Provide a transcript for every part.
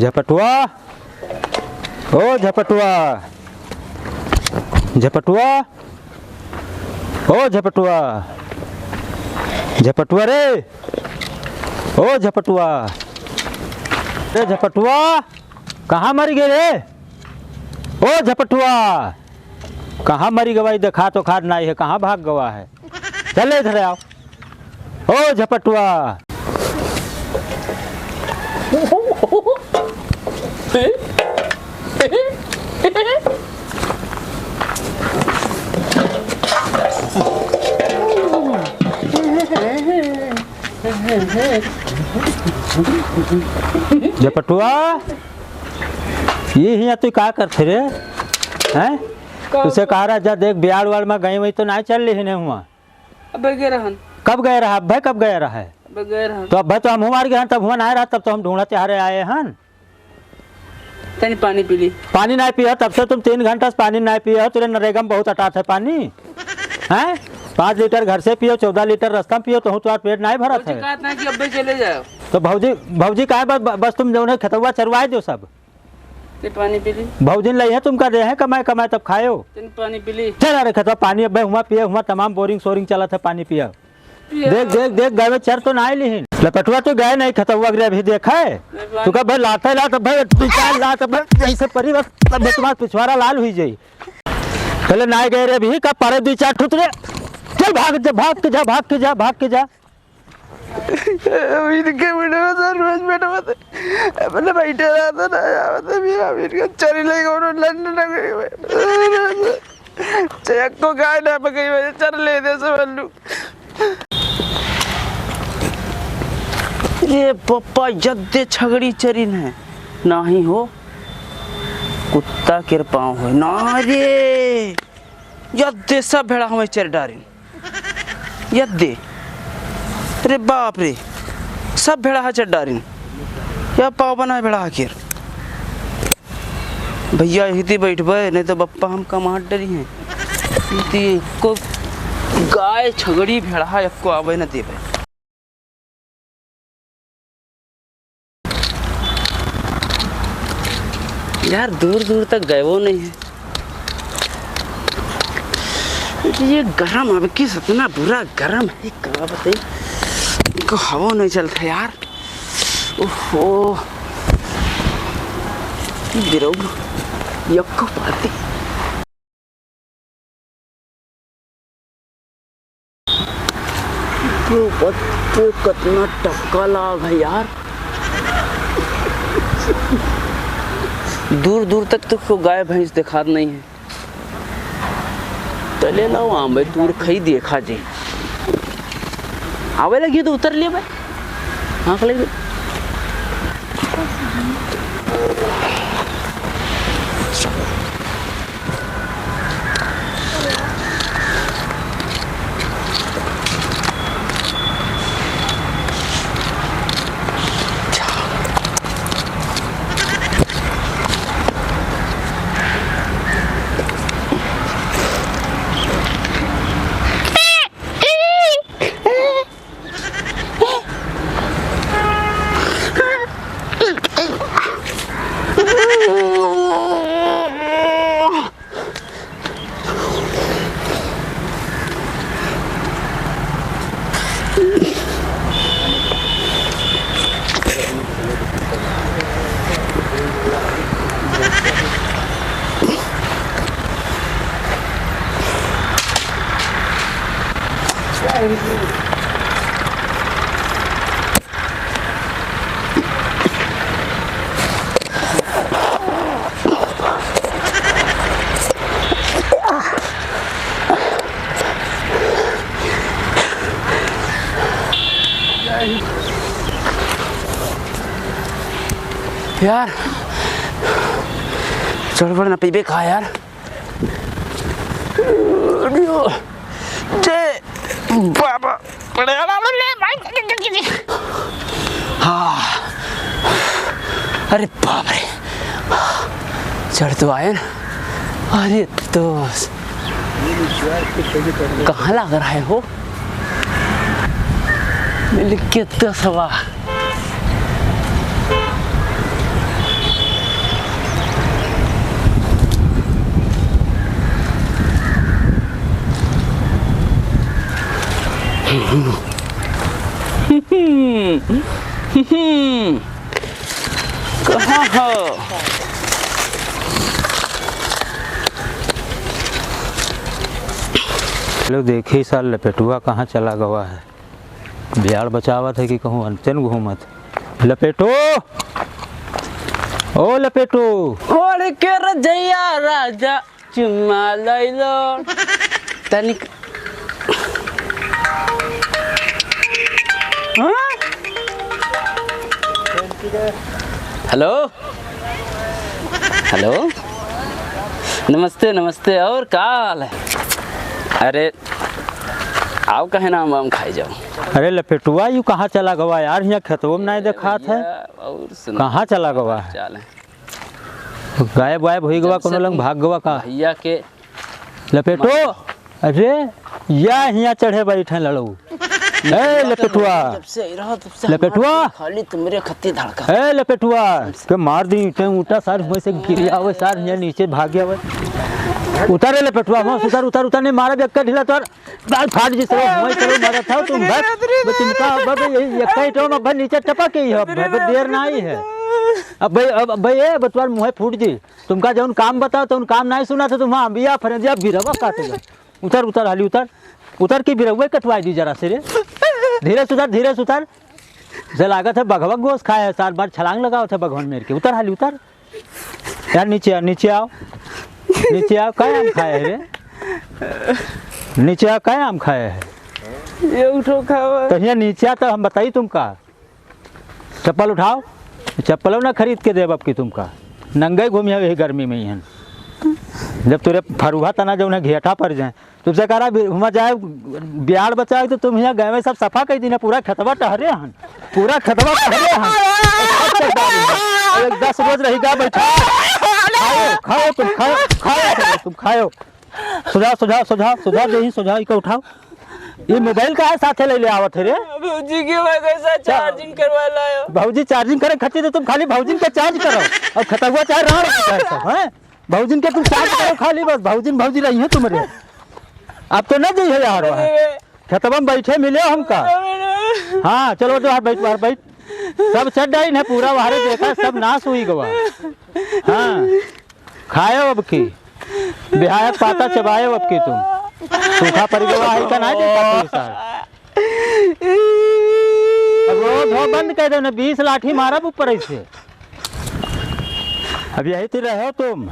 झपटुआ, ओ झपटुआ, झपटुआ, ओ झपटुआ, झपटुआ रे, ओ झपटुआ, रे झपटुआ, कहाँ मर गए रे? ओ झपटुआ, कहाँ मरी गवाई? देखा तो खाद नहीं है, कहाँ भाग गवा है? चले इधर आओ। ओ झपटुआ, झपटुआ, ये ही तू क्या करते रे? हैं? तुझसे कह रहा जा देख बिहार वाल में गई वही तो नहीं चल रही है हुआ। अब गए रहन। कब गए रहा? भाई कब गए रहा है? अब गए रहन। तो अब भाई तो हम मार गए तब हुआ नहीं रहा, तब तो हम ढूंढते हारे आए हैं। तनी पानी पी ली। पानी नहीं पिया तब से तुम 3 घंटा से पानी नहीं पिया। तुरे नरेगा में बहुत अटात है पानी हैं? 5 लीटर घर से पियो, 14 लीटर रास्ता में पियो, तो तुम्हारा पेट नहीं भरा है। कहता कि अब चले जाओ। तो भौजी का बस तुम जो खतुआ चरवाए दो सब। पानी पी ली। भौजी नहीं है तुम कर रहे हैं कमाए कमाए तब खाओ। पानी पी ली। चल अरे खतवा पानी अब हुआ पिए हुआ तमाम बोरिंग सोरिंग चला था पानी पिया। देख देख देख गए चर तो ना ली लपटुआ तो गए नहीं खतुआ अभी देखा है तू का भाई लाता ला तब भाई ला तब ऐसे परी बस तब तुम्हारा पिछवाड़ा लाल हुई जाई। पहले ना गए रे भी कब पारे 2-4 ठुतरे। चल भाग जा भाग के जा भाग के जा भाग के जा। इनके वीडियो में सर रोज बैठा होता है मतलब बैठे रहता ना आवता भी अब इनका चरी लेगा और लंदन ना गई चेक को गाय ना पकड़ी वजह चर ले दे सब अल्लू। ये पप्पा जद्दे छगड़ी चरिन है ना ही हो कुत्ता किर पाँव हो ना रे यद्दे सब भेड़ा हमें चर डारिन यद्दे। अरे बाप रे सब भेड़ा है चड्डारिन क्या पाव बना है भेड़ा आखिर। भैया हिती बैठ भाई नहीं तो बप्पा हम कमा डरी हैं को गाय छगड़ी भेड़ा है को आवे न दे भाई। यार दूर दूर तक गए वो नहीं है। ये गरम अब किस इतना बुरा गरम है कहा बताइए को हवा नहीं चलता यार। ओहो यक्को पाती बच्चे कितना टक्का लाग है यार। दूर दूर तक तो को गाय भैंस दिखा नहीं है। चले ना वहाँ भाई दूर खई देखा जी आवे लगी तो उतर लिया भाई आँख लगी। यार चल बड़ ना पीबे खा यार। बाबा हाँ अरे बाप रे चढ़ तो आए ना। अरे दोस्त कहाँ लग रहा है हो मिल के तो सवा कहाँ हो? लोग देखे ही साल लपेटुआ कहाँ चला गवा है। बिहार बचावत है कि कहूँ अनचन घूमत। लपेटो, ओ लपेटो। ओढ़ के रजैया राजा चुम्मा ले लो तनिक। हाँ? हेलो हेलो, नमस्ते नमस्ते। और क्या हाल है? अरे आओ, कहे ना हम खाई जाओ। अरे लपेटुआ यू कहाँ चला गवा यार? यहाँ खेतों में नहीं देखा था। और कहाँ चला गवा है? चाल है, गायब वायब हो गवा, कोनो लंग भाग गवा का? भैया के लपेटो। अरे या यहाँ चढ़े बैठे लड़ू। ए लपेटुआ, लपेटुआ खाली तुमरे खत्ती धड़का। ए लपेटुआ के मार दी ईंटें ऊटा सार वैसे गिर आवे सार यहाँ नीचे भाग गया। उतर रे लपेटुआ, वहाँ उतर उतर उतर नहीं मारा जक्का ढीला तोर दाल फाट जिस तरह मैं करो मारा था तुम बस तुमका अब यही एक ही तो अब नीचे टपक ही है। अब देर ना ही है। अब भाई ए बतवार मुँह फूट जी। तुमका जौन काम बताओ तो उन काम नहीं सुना था तुम बिया फरेंदिया बिरवा काटेगा। उतर उतर हाली उतर उतर की बिरवा कटवाई दी जरा से रे। धीरे सुतर धीरे सुतर से लागत है बघवा गोश्त खाए है। सार बार छलांग लगाओ थे भगवान मेरे के। उतर हाली उतर यार, नीचे नीचे आओ नीचे आओ। क्या आम खाए है रे? नीचे आओ, क्या आम खाए है? ये उठो खाओ तो यहाँ नीचे आ तो हम बताइए तुमका। चप्पल उठाओ, चप्पलों ना खरीद के देव अब की तुमका। नंगे घूमिया यही गर्मी में ही। जब तुरे फरुहा तना जो उन्हें घेटा पड़ जाए तुमसे कह रहा वहाँ जाए बिहार बचाए तो तुम यहाँ गए में सब सफा कर दी ना। पूरा खतवा टहरे हन, पूरा खतवा टहरे हन। 10 रोज रहेगा बैठा। खाओ खाओ तुम खाओ खाओ तुम खाओ। सुझाव सुझाव सुझाव सुझाव यही सुझाव को उठाओ। ये मोबाइल का है साथे ले आवत है रे? भौजी के मैं कैसा चार्जिंग करवा लायो? भौजी चार्जिंग करे खच्ची तो तुम खाली भौजिन के चार्ज करो और खतवा चाहे रहा है। भौजिन के तुम चार्ज करो खाली, बस भौजिन भौजी रही है तुम्हारे। अब तो न जाइए यार, वहाँ खेतवा में बैठे मिले हमका। हाँ चलो तो बाहर बैठ बाहर बैठ। सब चढ़ डाइन है पूरा बाहर देखा, सब नाश हुई गवा। हाँ खाए अब की बिहार पाता चबाए अब की तुम सूखा पड़ गवा है का नहीं देखा। अब वो धो बंद कर दो ना, 20 लाठी मारा ऊपर ऐसे। अब यही तो रहो तुम।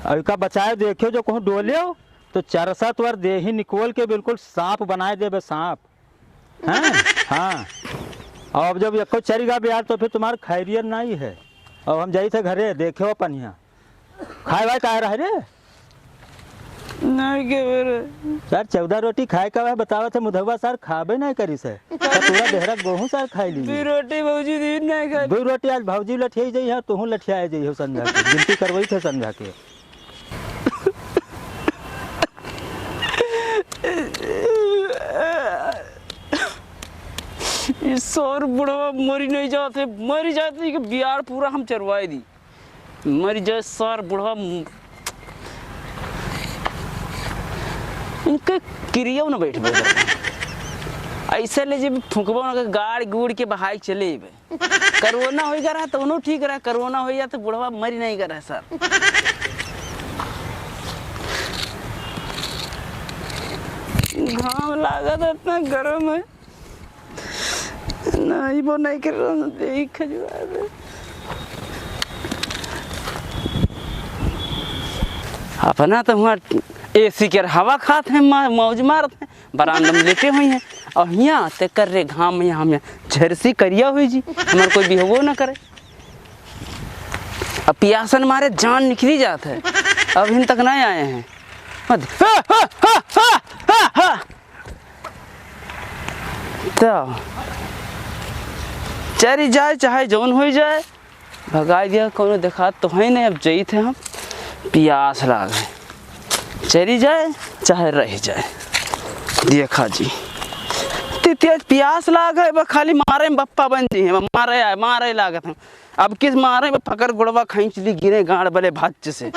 अब का बचाए देखो जो कहूँ डोले हो तो 4 तोर दे ही निकोल के बिल्कुल सांप बनाए देवे सांप। हाँ हाँ। और अब जब एको चरेगा बिहार तो फिर तुम्हारा खैरियत नहीं है। और हम जाई थे घरे देखे अपन यहाँ खाए वाए का रहे रे? नहीं के मेरे सर 14 रोटी खाए का बतावा थे मुधवा सर खाबे नहीं करी से पूरा देहरा गेहूं सर खाई ली। 2 रोटी भौजी दिन नहीं खा। 2 रोटी आज भौजी लठियाई जाई है, तू लठियाए जाई हो संध्या के। गिनती करवई थे संध्या के। इस सौर बुढ़वा मरी नहीं जाते, मरी जाती कि बिहार पूरा हम चरवाए दी। मरी जाए सौर बुढ़वा। इनके क्रिया न बैठ ऐसे ले जब फुकबो ना गाड़ गुड़ के बहाई चले। कोरोना हो गया तो उन्होंने ठीक रहा, कोरोना हो गया तो बुढ़वा मरी नहीं कर रहा सर। घाम लागत इतना गर्म है नहीं, वो नहीं कर रहा देख खजुआ दे। अपना तो वहाँ एसी के हवा खाते हैं, मौज मारते हैं, बरामदा में लेटे हुए हैं। और यहाँ ते कर रहे घाम में हम झरसी करिया हुई जी, हमारे कोई बिहवो ना करे। अब पियासन मारे जान निकली जात है, अब इन तक नहीं आए हैं। तो चरी जाए चाहे जौन हो जाए, भगा दिया कोनो देखा तो है नहीं। अब जई थे हम, प्यास लाग है, चली जाए चाहे रह जाए। देखा जी तेज प्यास लाग है, खाली मारे में बप्पा बन जी है, मारे लागत है। अब किस मारे में पकड़ गुड़वा खींच ली गिरे गाड़ बले भाज से।